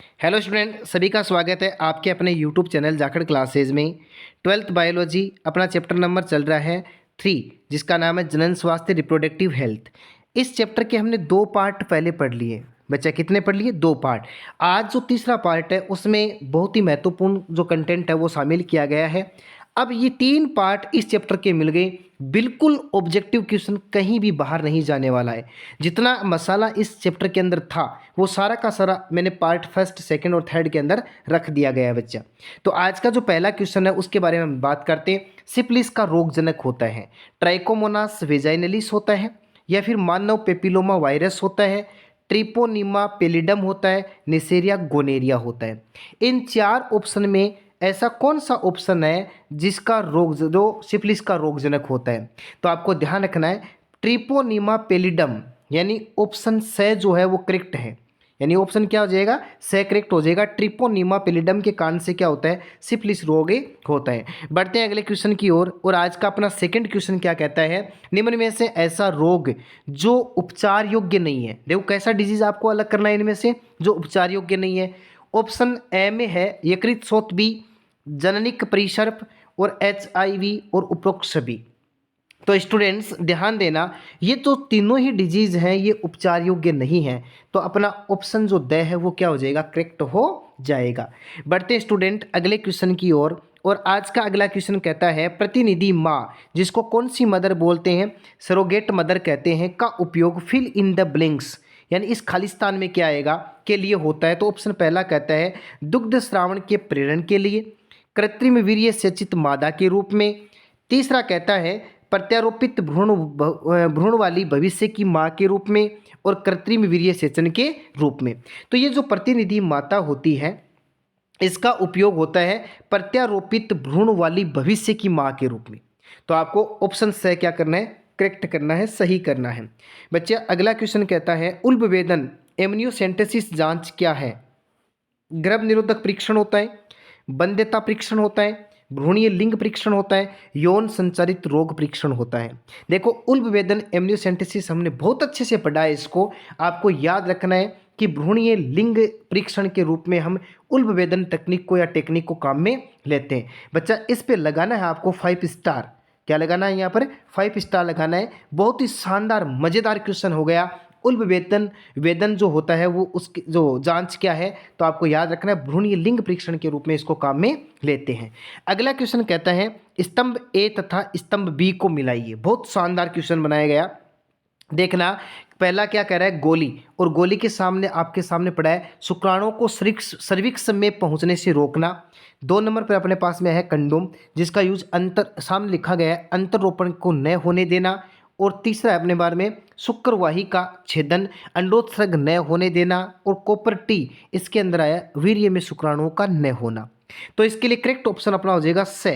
Hello student, सभी का स्वागत है आपके अपने यूट्यूब चैनल जाखड़ क्लासेज में। ट्वेल्थ बायोलॉजी अपना चैप्टर नंबर चल रहा है 3, जिसका नाम है जनन स्वास्थ्य रिप्रोडक्टिव हेल्थ। इस चैप्टर के हमने 2 पार्ट पहले पढ़ लिए। बच्चा कितने पढ़ लिए? 2 पार्ट। आज जो तीसरा पार्ट है उसमें बहुत ही महत्वपूर्ण जो कंटेंट है वो शामिल किया गया है। अब ये 3 पार्ट इस चैप्टर के मिल गए, बिल्कुल ऑब्जेक्टिव क्वेश्चन कहीं भी बाहर नहीं जाने वाला है। जितना मसाला इस चैप्टर के अंदर था वो सारा का सारा मैंने पार्ट फर्स्ट, सेकंड और थर्ड के अंदर रख दिया गया है बच्चा। तो आज का जो पहला क्वेश्चन है उसके बारे में हम बात करते हैं। सिफिलिस का रोगजनक होता है ट्राइकोमोनास वेजाइनलिस होता है, या फिर मानव पेपिलोमा वायरस होता है, ट्रिपोनिमा पेलिडम होता है, नेसेरिया गोनेरिया होता है। इन 4 ऑप्शन में ऐसा कौन सा ऑप्शन है जिसका रोग जो सिफिलिस का रोगजनक होता है? तो आपको ध्यान रखना है ट्रिपोनिमा पेलिडम, यानी ऑप्शन से जो है वो करेक्ट है। यानी ऑप्शन क्या हो जाएगा? से करेक्ट हो जाएगा। ट्रिपोनिमा पेलिडम के कारण से क्या होता है? सिफिलिस रोग होता है। बढ़ते हैं अगले क्वेश्चन की ओर। और आज का अपना सेकंड क्वेश्चन क्या कहता है? निम्न में से ऐसा रोग जो उपचार योग्य नहीं है। देखो कैसा डिजीज आपको अलग करना है इनमें से जो उपचार योग्य नहीं है। ऑप्शन ए में है यकृत शोथ बी, जननिक परिसर्प और HIV और उपरोक्त सभी। तो स्टूडेंट्स ध्यान देना, ये तो तीनों ही डिजीज हैं, ये उपचार योग्य नहीं है। तो अपना ऑप्शन जो द है वो क्या हो जाएगा? करेक्ट हो जाएगा। बढ़ते हैं स्टूडेंट अगले क्वेश्चन की ओर। और आज का अगला क्वेश्चन कहता है प्रतिनिधि माँ, जिसको कौन सी मदर बोलते हैं, सरोगेट मदर कहते हैं, का उपयोग फिल इन द ब्लैंक्स, यानी इस खालिस्तान में क्या आएगा, के लिए होता है। तो ऑप्शन पहला कहता है दुग्ध श्रावण के प्रेरण के लिए, कृत्रिम वीर्य सेचित मादा के रूप में, तीसरा कहता है प्रत्यारोपित भ्रूण वाली भविष्य की माँ के रूप में, और कृत्रिम वीर्य सेचन के रूप में। तो ये जो प्रतिनिधि माता होती है इसका उपयोग होता है प्रत्यारोपित भ्रूण वाली भविष्य की माँ के रूप में। तो आपको ऑप्शन से क्या करना है? करेक्ट करना है, सही करना है। बच्चे अगला क्वेश्चन कहता है उल्बवेदन एमनियोसेंटेसिस जांच क्या है? गर्भ निरोधक परीक्षण होता है, वंध्यता परीक्षण होता है, भ्रूणीय लिंग परीक्षण होता है, यौन संचारित रोग परीक्षण होता है। देखो उल्बवेदन एमनियोसेंटेसिस हमने बहुत अच्छे से पढ़ा है, इसको आपको याद रखना है कि भ्रूणीय लिंग परीक्षण के रूप में हम उल्बवेदन तकनीक को या टेक्निक को काम में लेते हैं। बच्चा इस पे लगाना है आपको 5 स्टार। क्या लगाना है यहाँ पर? 5 स्टार लगाना है। बहुत ही शानदार मज़ेदार क्वेश्चन हो गया। वेदन जो होता है वो उसकी जो जांच क्या है, तो आपको याद रखना है भ्रूणीय लिंग परीक्षण के रूप में इसको काम में लेते हैं। अगला क्वेश्चन कहता है स्तंभ ए तथा स्तंभ बी को मिलाइए। बहुत शानदार क्वेश्चन बनाया गया। देखना पहला क्या कह रहा है, गोली, और गोली के सामने आपके सामने पड़ा है शुक्राणुओं को सर्विक्स में पहुंचने से रोकना। 2 नंबर पर अपने पास में है कंडोम, जिसका यूज सामने लिखा गया है अंतरोपण को न होने देना। और तीसरा है अपने बारे में शुक्रवाही का छेदन, अंडोत्सर्ग न होने देना। और कॉपर टी इसके अंदर आया वीर्य में शुक्राणुओं का न होना। तो इसके लिए करेक्ट ऑप्शन अपना हो जाएगा से,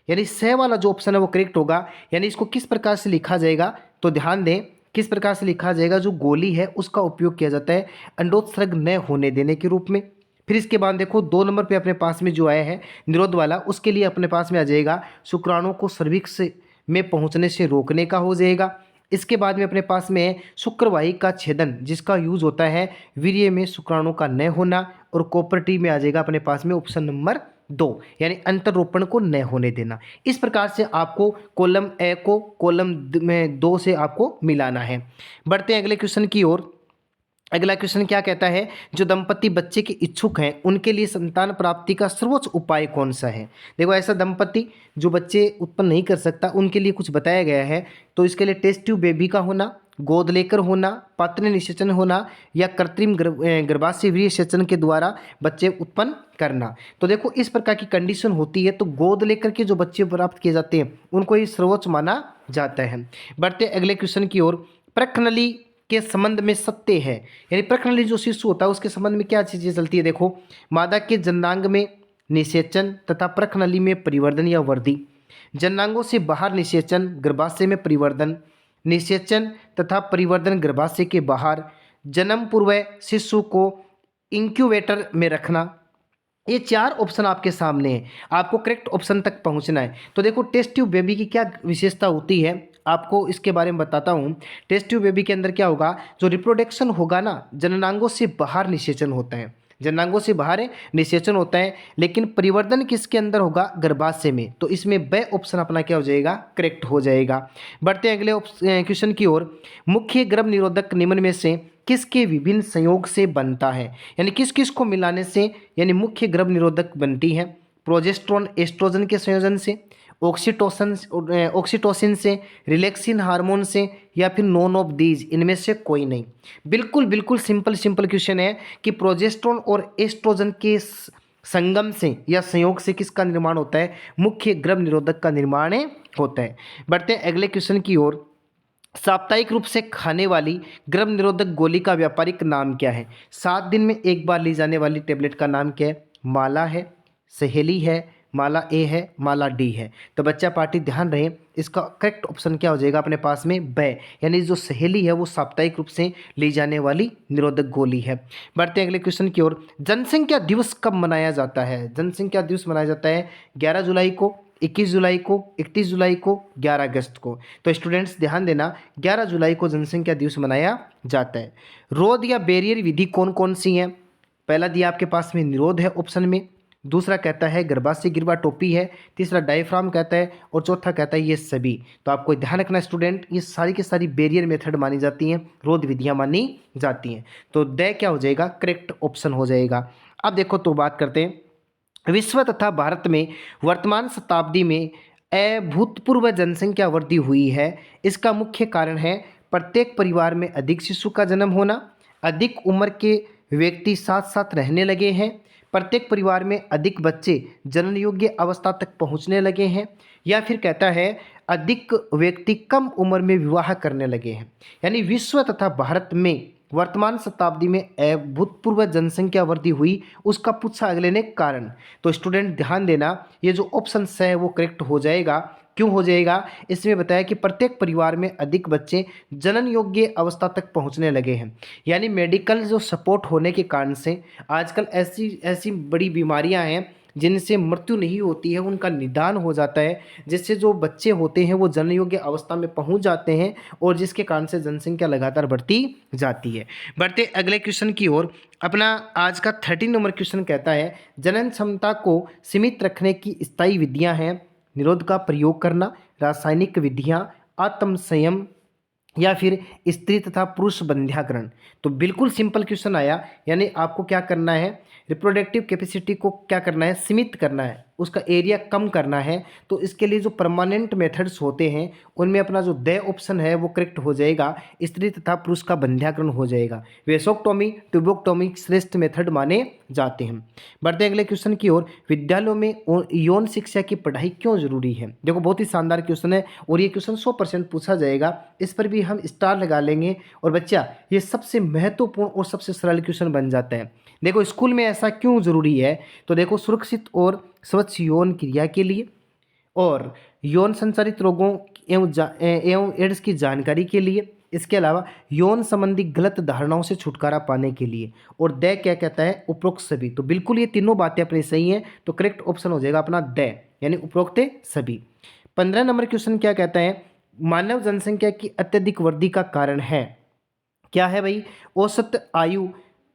यानी से वाला जो ऑप्शन है वो करेक्ट होगा। यानी इसको किस प्रकार से लिखा जाएगा, तो ध्यान दें किस प्रकार से लिखा जाएगा। जो गोली है उसका उपयोग किया जाता है अंडोत्सर्ग न होने देने के रूप में। फिर इसके बाद देखो 2 नंबर पे अपने पास में जो आया है निरोध वाला, उसके लिए अपने पास में आ जाएगा शुक्राणुओं को सर्विक्स में पहुंचने से रोकने का हो जाएगा। इसके बाद में अपने पास में है शुक्रवाही का छेदन, जिसका यूज होता है वीर्य में शुक्राणु का न होना। और कॉपर टी में आ जाएगा अपने पास में ऑप्शन नंबर 2, यानी अंतरोपण को न होने देना। इस प्रकार से आपको कॉलम ए को कॉलम में 2 से आपको मिलाना है। बढ़ते हैं अगले क्वेश्चन की ओर। अगला क्वेश्चन क्या कहता है, जो दंपति बच्चे के इच्छुक हैं उनके लिए संतान प्राप्ति का सर्वोच्च उपाय कौन सा है? देखो ऐसा दंपति जो बच्चे उत्पन्न नहीं कर सकता उनके लिए कुछ बताया गया है। तो इसके लिए टेस्ट ट्यूब बेबी का होना, गोद लेकर होना, पात्र निषेचन होना, या कृत्रिम गर्भाशय वीर्य सेचन के द्वारा बच्चे उत्पन्न करना। तो देखो इस प्रकार की कंडीशन होती है तो गोद लेकर के जो बच्चे प्राप्त किए जाते हैं उनको ये सर्वोच्च माना जाता है। बढ़ते अगले क्वेश्चन की ओर। प्रखनली के संबंध में सत्य है, यानी प्रखनली जो शिशु होता है उसके संबंध में क्या चीजें चलती है? देखो मादा के जननांग में निषेचन तथा प्रखनली में परिवर्धन या वृद्धि, जननांगों से बाहर निषेचन, गर्भाशय में परिवर्धन, निषेचन तथा परिवर्धन गर्भाशय के बाहर, जन्म पूर्व शिशु को इंक्यूबेटर में रखना। ये 4 ऑप्शन आपके सामने है, आपको करेक्ट ऑप्शन तक पहुंचना है। तो देखो टेस्ट ट्यूब बेबी की क्या विशेषता होती है आपको इसके बारे में बताता हूँ। टेस्ट ट्यूब बेबी के अंदर क्या होगा, जो रिप्रोडक्शन होगा ना, जननांगों से बाहर निषेचन होता है। जननांगों से बाहर है, निषेचन होता है, लेकिन परिवर्धन किसके अंदर होगा, गर्भाशय में। तो इसमें ब ऑप्शन अपना क्या हो जाएगा, करेक्ट हो जाएगा। बढ़ते हैं अगले क्वेश्चन की ओर। मुख्य गर्भ निरोधक निम्न में से किसके विभिन्न संयोग से बनता है, यानी किस किस को मिलाने से यानी मुख्य गर्भ निरोधक बनती है। प्रोजेस्टेरोन एस्ट्रोजन के संयोजन से, ऑक्सीटोसिन से, रिलैक्सिन हार्मोन से, या फिर नॉन ऑफ दीज, इनमें से कोई नहीं। बिल्कुल बिल्कुल सिंपल क्वेश्चन है कि प्रोजेस्टेरोन और एस्ट्रोजन के संगम से या संयोग से किसका निर्माण होता है, मुख्य गर्भ निरोधक का निर्माण होता है। बढ़ते हैं अगले क्वेश्चन की ओर। साप्ताहिक रूप से खाने वाली गर्भ निरोधक गोली का व्यापारिक नाम क्या है। 7 दिन में एक बार ली जाने वाली टेबलेट का नाम क्या है, माला है, सहेली है, माला ए है, माला डी है। तो बच्चा पार्टी ध्यान रहे, इसका करेक्ट ऑप्शन क्या हो जाएगा अपने पास में, ब, यानी जो सहेली है वो साप्ताहिक रूप से ली जाने वाली निरोधक गोली है। बढ़ते हैं अगले क्वेश्चन की ओर। जनसंख्या दिवस कब मनाया जाता है। जनसंख्या दिवस मनाया जाता है 11 जुलाई को, 21 जुलाई को, 31 जुलाई को, 11 अगस्त को। तो स्टूडेंट्स ध्यान देना, 11 जुलाई को जनसंख्या दिवस मनाया जाता है। रोध या बैरियर विधि कौन कौन सी हैं। पहला दिया आपके पास में निरोध है ऑप्शन में, दूसरा कहता है गर्भाशय गिरवा टोपी है, तीसरा डायफ्राम कहता है, और चौथा कहता है ये सभी। तो आपको ध्यान रखना स्टूडेंट, ये सारी की सारी बैरियर मेथड मानी जाती हैं, रोध विधियां मानी जाती हैं। तो द क्या हो जाएगा, करेक्ट ऑप्शन हो जाएगा। अब देखो तो बात करते हैं विश्व तथा भारत में वर्तमान शताब्दी में अभूतपूर्व जनसंख्या वृद्धि हुई है। इसका मुख्य कारण है प्रत्येक परिवार में अधिक शिशु का जन्म होना, अधिक उम्र के व्यक्ति साथ साथ रहने लगे हैं, प्रत्येक परिवार में अधिक बच्चे जनन योग्य अवस्था तक पहुंचने लगे हैं, या फिर कहता है अधिक व्यक्ति कम उम्र में विवाह करने लगे हैं। यानी विश्व तथा भारत में वर्तमान शताब्दी में अभूतपूर्व जनसंख्या वृद्धि हुई, उसका पूछा अगले ने कारण। तो स्टूडेंट ध्यान देना, ये जो ऑप्शन है वो करेक्ट हो जाएगा। क्यों हो जाएगा, इसमें बताया कि प्रत्येक परिवार में अधिक बच्चे जनन योग्य अवस्था तक पहुंचने लगे हैं। यानी मेडिकल जो सपोर्ट होने के कारण से आजकल ऐसी ऐसी बड़ी बीमारियां हैं जिनसे मृत्यु नहीं होती है, उनका निदान हो जाता है, जिससे जो बच्चे होते हैं वो जनन योग्य अवस्था में पहुंच जाते हैं, और जिसके कारण से जनसंख्या लगातार बढ़ती जाती है। बढ़ते अगले क्वेश्चन की ओर। अपना आज का 13 नंबर क्वेश्चन कहता है जनन क्षमता को सीमित रखने की स्थायी विधियां हैं निरोध का प्रयोग करना, रासायनिक विधियां, आत्म संयम, या फिर स्त्री तथा पुरुष बंध्याकरण। तो बिल्कुल सिंपल क्वेश्चन आया, यानी आपको क्या करना है, रिप्रोडक्टिव कैपेसिटी को क्या करना है, सीमित करना है, उसका एरिया कम करना है। तो इसके लिए जो परमानेंट मेथड्स होते हैं उनमें अपना जो द ऑप्शन है वो करेक्ट हो जाएगा, स्त्री तथा पुरुष का बंध्याकरण हो जाएगा। वेसोक्टोमी, ट्यूबोक्टोमी श्रेष्ठ मेथड माने जाते हैं। बढ़ते अगले क्वेश्चन की ओर। विद्यालयों में यौन शिक्षा की पढ़ाई क्यों जरूरी है। देखो बहुत ही शानदार क्वेश्चन है, और ये क्वेश्चन 100% पूछा जाएगा, इस पर भी हम स्टार लगा लेंगे। और बच्चा ये सबसे महत्वपूर्ण और सबसे सरल क्वेश्चन बन जाता है। देखो स्कूल में ऐसा क्यों जरूरी है, तो देखो सुरक्षित और स्वच्छ यौन क्रिया के लिए, और यौन संचारित रोगों एवं एड्स की जानकारी के लिए, इसके अलावा यौन संबंधी गलत धारणाओं से छुटकारा पाने के लिए, और द क्या कहता है, उपरोक्त सभी। तो बिल्कुल ये तीनों बातें अपनी सही हैं, तो करेक्ट ऑप्शन हो जाएगा अपना द, यानी उपरोक्त सभी। 15 नंबर क्वेश्चन क्या कहता है, मानव जनसंख्या की अत्यधिक वृद्धि का कारण है। क्या है भाई, औसत आयु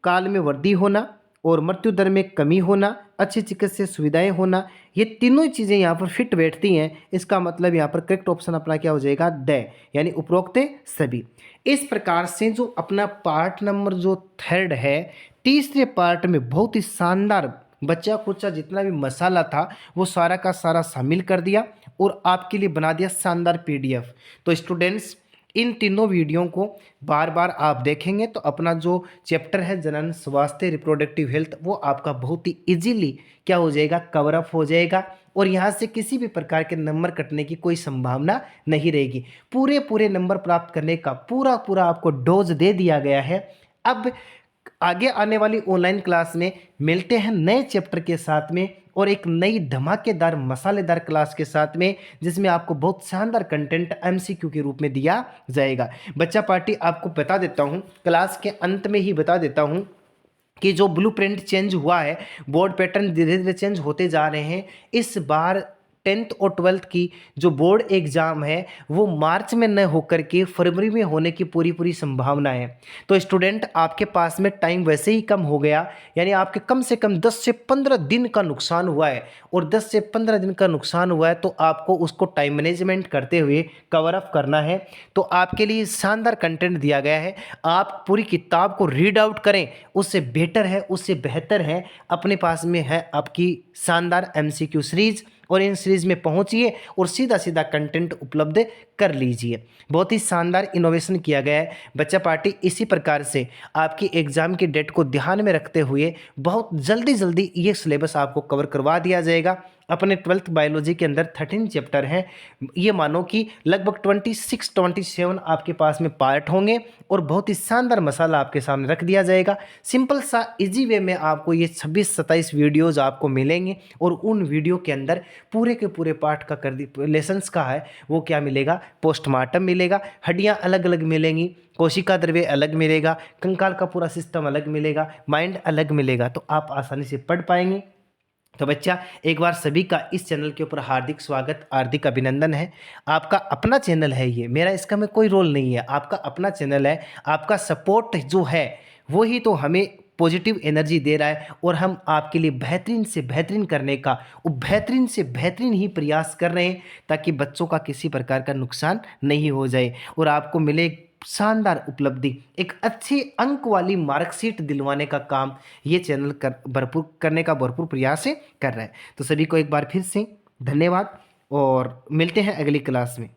काल में वृद्धि होना, और मृत्यु दर में कमी होना, अच्छी चिकित्सा सुविधाएं होना। ये तीनों चीज़ें यहाँ पर फिट बैठती हैं, इसका मतलब यहाँ पर करेक्ट ऑप्शन अपना क्या हो जाएगा, द, यानी उपरोक्त सभी। इस प्रकार से जो अपना पार्ट नंबर जो 3 है, तीसरे पार्ट में बहुत ही शानदार बच्चा कुच्चा जितना भी मसाला था वो सारा का सारा शामिल कर दिया, और आपके लिए बना दिया शानदार PDF। तो स्टूडेंट्स इन तीनों वीडियो को बार बार आप देखेंगे तो अपना जो चैप्टर है जनन स्वास्थ्य रिप्रोडक्टिव हेल्थ, वो आपका बहुत ही इजीली क्या हो जाएगा, कवर अप हो जाएगा, और यहाँ से किसी भी प्रकार के नंबर कटने की कोई संभावना नहीं रहेगी। पूरे नंबर प्राप्त करने का पूरा आपको डोज दे दिया गया है। अब आगे आने वाली ऑनलाइन क्लास में मिलते हैं नए चैप्टर के साथ में, और एक नई धमाकेदार मसालेदार क्लास के साथ में, जिसमें आपको बहुत शानदार कंटेंट MCQ के रूप में दिया जाएगा। बच्चा पार्टी आपको बता देता हूं, क्लास के अंत में ही बता देता हूं कि जो ब्लूप्रिंट चेंज हुआ है, बोर्ड पैटर्न धीरे धीरे चेंज होते जा रहे हैं। इस बार 10th और 12th की जो बोर्ड एग्ज़ाम है वो मार्च में न होकर के फरवरी में होने की पूरी संभावना है। तो स्टूडेंट आपके पास में टाइम वैसे ही कम हो गया, यानी आपके कम से कम 10 से 15 दिन का नुकसान हुआ है, और 10 से 15 दिन का नुकसान हुआ है तो आपको उसको टाइम मैनेजमेंट करते हुए कवर अप करना है। तो आपके लिए शानदार कंटेंट दिया गया है, आप पूरी किताब को रीड आउट करें, उससे बेटर है, उससे बेहतर है अपने पास में है आपकी शानदार एमसीक्यू सीरीज, और इन सीरीज में पहुंचिए और सीधा सीधा कंटेंट उपलब्ध कर लीजिए। बहुत ही शानदार इनोवेशन किया गया है बच्चा पार्टी। इसी प्रकार से आपकी एग्ज़ाम की डेट को ध्यान में रखते हुए बहुत जल्दी ये सिलेबस आपको कवर करवा दिया जाएगा। अपने 12th बायोलॉजी के अंदर 13 चैप्टर हैं, ये मानो कि लगभग 26-27 आपके पास में पार्ट होंगे, और बहुत ही शानदार मसाला आपके सामने रख दिया जाएगा। सिंपल सा इजी वे में आपको ये 26-27 वीडियोज़ आपको मिलेंगे, और उन वीडियो के अंदर पूरे के पूरे पार्ट का कर दी लेसन्स का है वो क्या मिलेगा, पोस्टमार्टम मिलेगा, हड्डियाँ अलग अलग मिलेंगी, कोशिका द्रव्य अलग मिलेगा, कंकाल का पूरा सिस्टम अलग मिलेगा, माइंड अलग मिलेगा, तो आप आसानी से पढ़ पाएंगे। तो बच्चा एक बार सभी का इस चैनल के ऊपर हार्दिक स्वागत, हार्दिक अभिनंदन है। आपका अपना चैनल है ये, मेरा इसका में कोई रोल नहीं है, आपका अपना चैनल है। आपका सपोर्ट जो है वो ही तो हमें पॉजिटिव एनर्जी दे रहा है, और हम आपके लिए बेहतरीन से बेहतरीन करने का वो बेहतरीन से बेहतरीन ही प्रयास कर रहे हैं, ताकि बच्चों का किसी प्रकार का नुकसान नहीं हो जाए और आपको मिले शानदार उपलब्धि, एक अच्छी अंक वाली मार्कशीट दिलवाने का काम ये चैनल भरपूर करने का भरपूर प्रयास कर रहा है। तो सभी को एक बार फिर से धन्यवाद, और मिलते हैं अगली क्लास में।